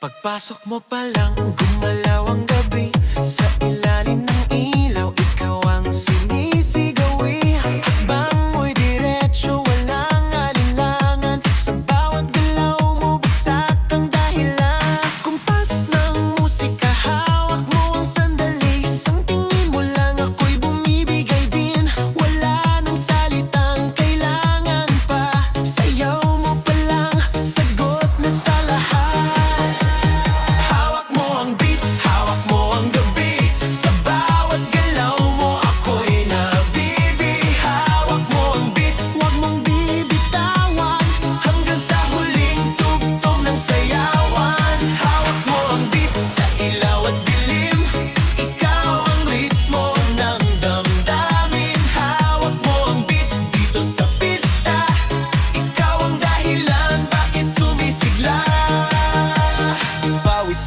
Pagpasok mo pa lang, gumalaw ang gabi. Sa ilalim ng ilaw, ikaw ang sinisigawi. Hakbang mo'y diretso, walang alinlangan. Sa bawat galaw mo, bagsak ang dahilan. Kumpas ng musika, hawak mo ang sandali. Isang tingin mo lang, ako'y bumibigay din. Wala nang salitang kailangan pa. Sayaw mo pa lang, sagot na sa lahat.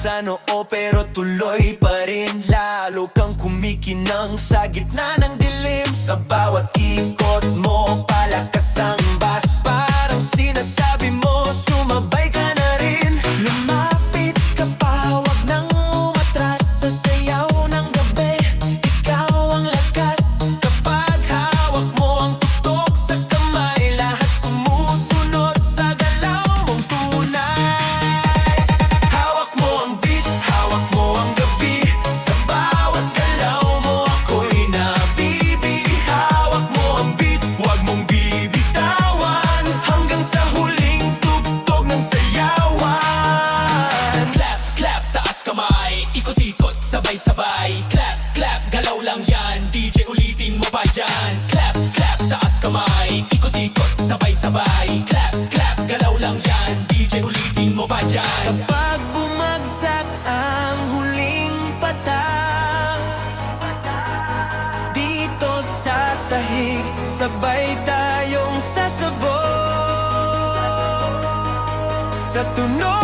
Sa noo pero tuloy pa rin. Lalo kang kumikinang sa gitna ng dilim. Sa bawat ikot mo, palakas ang bass. Parang sinasabi mo, sumabay ka na rin. Lumapit ka pa, wag nang umatras. Sa sayaw ng gabi, ikaw ang lakas. Kapag hawak mo ang tutok sa kamay, lahat sumusunod sa galaw mong tunay. Sabay-sabay, clap, clap, galaw lang yan. DJ ulitin mo pa dyan. Clap, clap, taas kamay. Ikot-ikot, sabay-sabay. Clap, clap, galaw lang yan. DJ ulitin mo pa dyan. Kapag bumagsak ang huling patak, dito sa sahig, sabay tayong sasabog sa tunog